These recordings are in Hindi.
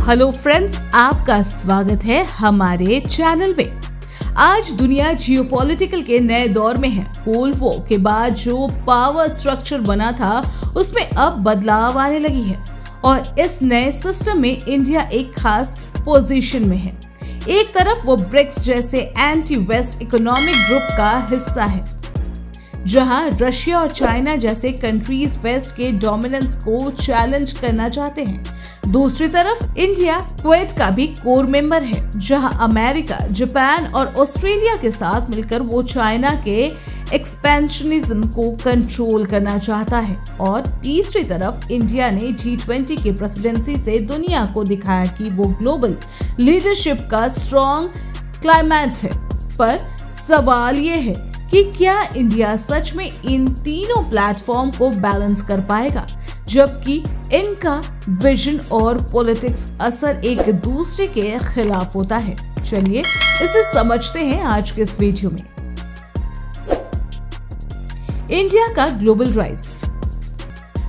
हेलो फ्रेंड्स, आपका स्वागत है हमारे चैनल पे। आज दुनिया जियोपॉलिटिकल के नए दौर में है। कोल्ड वॉर के बाद जो पावर स्ट्रक्चर बना था उसमें अब बदलाव आने लगी है और इस नए सिस्टम में इंडिया एक खास पोजीशन में है। एक तरफ वो ब्रिक्स जैसे एंटी वेस्ट इकोनॉमिक ग्रुप का हिस्सा है, जहां रशिया और चाइना जैसे कंट्रीज वेस्ट के डोमिनेंस को चैलेंज करना चाहते हैं। दूसरी तरफ इंडिया क्वेट का भी कोर मेंबर है, जहां अमेरिका, जापान और ऑस्ट्रेलिया के साथ मिलकर वो चाइना के एक्सपेंशनिज्म को कंट्रोल करना चाहता है। और तीसरी तरफ इंडिया ने G20 के प्रेसिडेंसी से दुनिया को दिखाया कि वो ग्लोबल लीडरशिप का स्ट्रॉन्ग क्लाइमेट है। पर सवाल ये है कि क्या इंडिया सच में इन तीनों प्लेटफॉर्म को बैलेंस कर पाएगा, जबकि इनका विजन और पॉलिटिक्स असर एक दूसरे के खिलाफ होता है। चलिए इसे समझते हैं आज के इस वीडियो में। इंडिया का ग्लोबल राइज।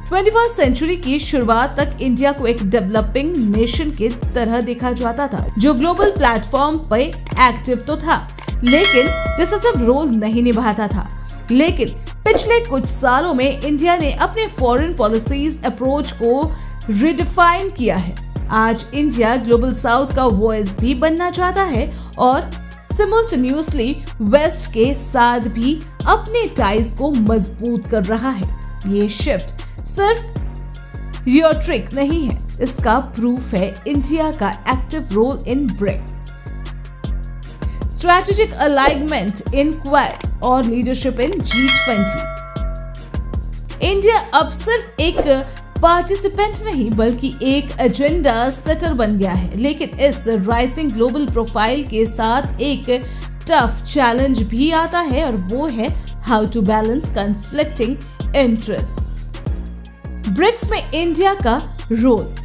21वीं सेंचुरी की शुरुआत तक इंडिया को एक डेवलपिंग नेशन की तरह देखा जाता था, जो ग्लोबल प्लेटफॉर्म पर एक्टिव तो था, लेकिन डिसिसिव रोल नहीं निभाता था। लेकिन पिछले कुछ सालों में इंडिया ने अपने फॉरेन पॉलिसीज अप्रोच को रिडिफाइन किया है। आज इंडिया ग्लोबल साउथ का वॉइस भी बनना चाहता है और सिमुल्टेनियसली वेस्ट के साथ भी अपने टाइज को मजबूत कर रहा है। ये शिफ्ट सिर्फ रियोट्रिक नहीं है, इसका प्रूफ है इंडिया का active role in BRICS, strategic alignment in Quad और लीडरशिप इन G20। इंडिया अब सिर्फ एक पार्टिसिपेंट नहीं बल्कि एक एजेंडा सेटर बन गया है। लेकिन इस राइजिंग ग्लोबल प्रोफाइल के साथ एक टफ चैलेंज भी आता है और वो है how to balance conflicting interests. BRICS में इंडिया का रोल।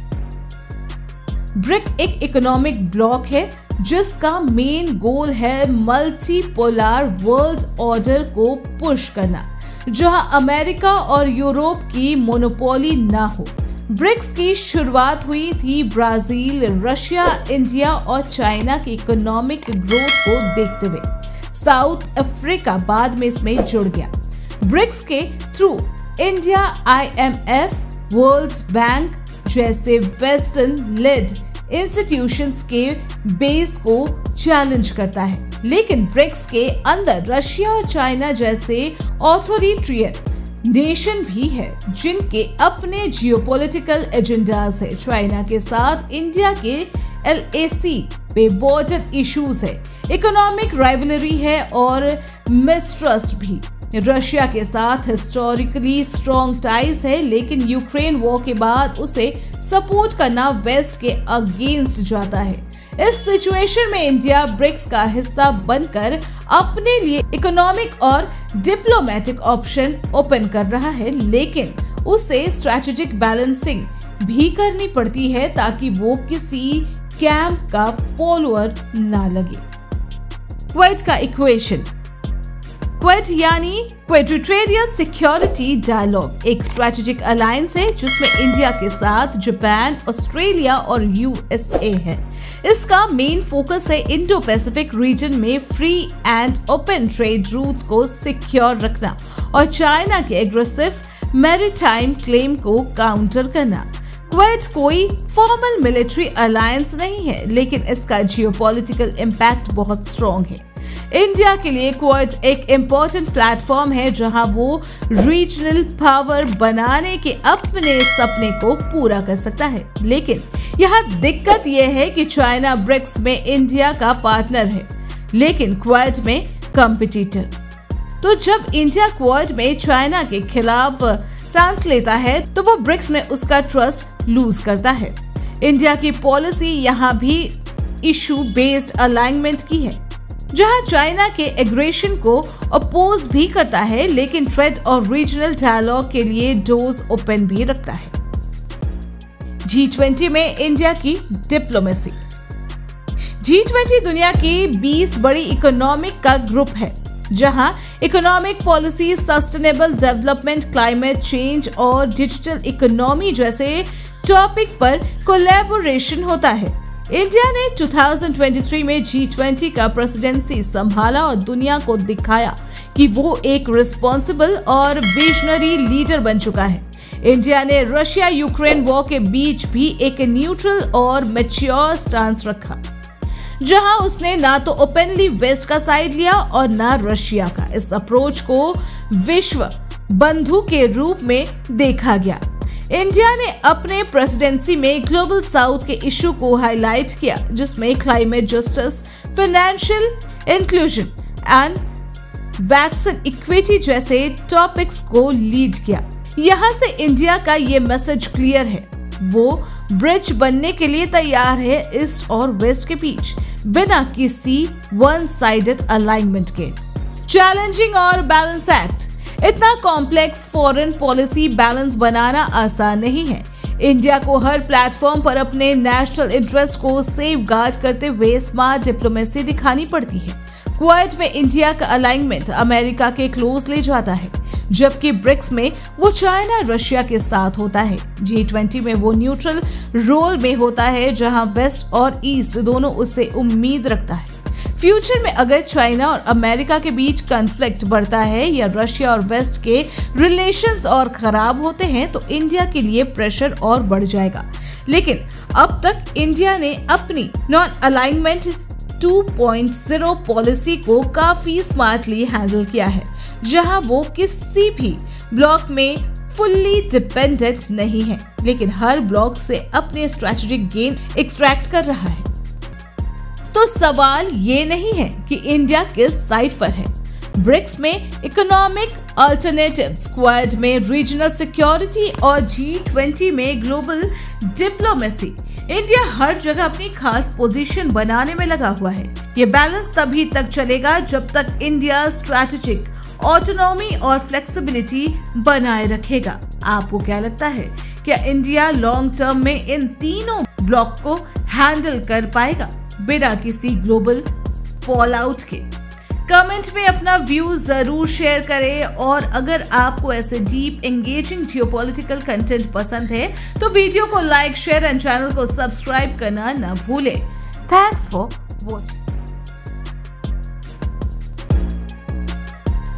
ब्रिक एक इकोनॉमिक ब्लॉक है जिसका मेन गोल है मल्टीपोलर वर्ल्ड ऑर्डर को पुश करना, जहां अमेरिका और यूरोप की मोनोपोली ना हो। ब्रिक्स की शुरुआत हुई थी ब्राजील, रशिया, इंडिया और चाइना की इकोनॉमिक ग्रोथ को देखते हुए। साउथ अफ्रीका बाद में इसमें जुड़ गया। ब्रिक्स के through India IMF, world bank जैसे वेस्टर्न लेड इंस्टीट्यूशंस के बेस को चैलेंज करता है। लेकिन ब्रिक्स के अंदर रशिया और चाइना जैसे ऑथोरिटेरियन नेशन भी है जिनके अपने जियोपॉलिटिकल एजेंडाज है। चाइना के साथ इंडिया के LAC पे बॉर्डर इश्यूज है, इकोनॉमिक राइवलरी है और मिसट्रस्ट भी। रशिया के साथ हिस्टोरिकली स्ट्रॉन्ग टाइज है, लेकिन यूक्रेन वॉर के बाद उसे सपोर्ट करना वेस्ट के अगेंस्ट जाता है। इस सिचुएशन में इंडिया ब्रिक्स का हिस्सा बनकर अपने लिए इकोनॉमिक और डिप्लोमेटिक ऑप्शन ओपन कर रहा है, लेकिन उसे स्ट्रेटेजिक बैलेंसिंग भी करनी पड़ती है ताकि वो किसी कैंप का फॉलोअर ना लगे। क्वेड का इक्वेशन। क्वेड यानी क्वेड्रिटेरियल सिक्योरिटी डायलॉग एक स्ट्रेटेजिक अलायंस है जिसमें इंडिया के साथ जापान, ऑस्ट्रेलिया और USA है। इसका मेन फोकस है इंडो पैसिफिक रीजन में free and open trade routes को सिक्योर रखना और चाइना के एग्रेसिव मैरीटाइम क्लेम को काउंटर करना। क्वेड कोई फॉर्मल मिलिट्री अलायंस नहीं है, लेकिन इसका जियोपॉलिटिकल इम्पैक्ट बहुत स्ट्रॉन्ग है। इंडिया के लिए क्वाड एक इम्पोर्टेंट प्लेटफॉर्म है जहां वो रीजनल पावर बनाने के अपने सपने को पूरा कर सकता है। लेकिन यहाँ दिक्कत यह है कि चाइना ब्रिक्स में इंडिया का पार्टनर है, लेकिन क्वाड में कंपटीटर। तो जब इंडिया क्वाड में चाइना के खिलाफ चांस लेता है तो वो ब्रिक्स में उसका ट्रस्ट लूज करता है। इंडिया की पॉलिसी यहाँ भी इशू बेस्ड अलाइनमेंट की है, जहां चाइना के एग्रेशन को अपोज भी करता है, लेकिन ट्रेड और रीजनल डायलॉग के लिए डोर्स ओपन भी रखता है। G20 में इंडिया की डिप्लोमेसी। G20 दुनिया की 20 बड़ी इकोनॉमिक का ग्रुप है, जहां economic policy, sustainable development, climate change और डिजिटल इकोनॉमी जैसे टॉपिक पर कोलैबोरेशन होता है। इंडिया ने 2023 में G20 का प्रेसिडेंसी संभाला और दुनिया को दिखाया कि वो एक रिस्पॉन्सिबल और विजनरी लीडर बन चुका है। इंडिया ने रशिया यूक्रेन वॉर के बीच भी एक न्यूट्रल और मैच्योर स्टांस रखा, जहां उसने ना तो ओपनली वेस्ट का साइड लिया और ना रशिया का। इस अप्रोच को विश्व बंधु के रूप में देखा गया। इंडिया ने अपने प्रेसिडेंसी में ग्लोबल साउथ के इशू को हाईलाइट किया, जिसमें climate justice, financial inclusion and vaccine equity जैसे टॉपिक्स को लीड किया। यहाँ से इंडिया का ये मैसेज क्लियर है, वो ब्रिज बनने के लिए तैयार है ईस्ट और वेस्ट के बीच, बिना किसी वन साइडेड अलाइनमेंट के। चैलेंजिंग और बैलेंस एक्ट। इतना कॉम्प्लेक्स फॉरेन पॉलिसी बैलेंस बनाना आसान नहीं है। इंडिया को हर प्लेटफॉर्म पर अपने नेशनल इंटरेस्ट को सेफगार्ड करते हुए स्मार्ट डिप्लोमेसी दिखानी पड़ती है। क्वाड में इंडिया का अलाइनमेंट अमेरिका के क्लोज ले जाता है, जबकि ब्रिक्स में वो चाइना रशिया के साथ होता है। G20 में वो न्यूट्रल रोल में होता है, जहां वेस्ट और ईस्ट दोनों उससे उम्मीद रखता है। फ्यूचर में अगर चाइना और अमेरिका के बीच कॉन्फ्लिक्ट बढ़ता है या रशिया और वेस्ट के रिलेशंस और खराब होते हैं तो इंडिया के लिए प्रेशर और बढ़ जाएगा। लेकिन अब तक इंडिया ने अपनी नॉन अलाइनमेंट 2.0 पॉलिसी को काफी स्मार्टली हैंडल किया है, जहां वो किसी भी ब्लॉक में फुल्ली डिपेंडेंट नहीं है, लेकिन हर ब्लॉक से अपने स्ट्रेटेजिक गेन एक्सट्रैक्ट कर रहा है। तो सवाल ये नहीं है कि इंडिया किस साइड पर है। ब्रिक्स में इकोनॉमिक अल्टरनेटिव्स, क्वाड में रीजनल सिक्योरिटी और G20 में ग्लोबल डिप्लोमेसी, इंडिया हर जगह अपनी खास पोजीशन बनाने में लगा हुआ है। ये बैलेंस तभी तक चलेगा जब तक इंडिया स्ट्रैटेजिक ऑटोनॉमी और फ्लेक्सिबिलिटी बनाए रखेगा। आपको क्या लगता है, क्या इंडिया लॉन्ग टर्म में इन तीनों ब्लॉक को हैंडल कर पाएगा बिना किसी ग्लोबल फॉल आउट के? कमेंट में अपना व्यू जरूर शेयर करें और अगर आपको ऐसे डीप एंगेजिंग जियोपॉलिटिकल कंटेंट पसंद है तो वीडियो को लाइक, शेयर एंड चैनल को सब्सक्राइब करना ना भूलें। Thanks for watching.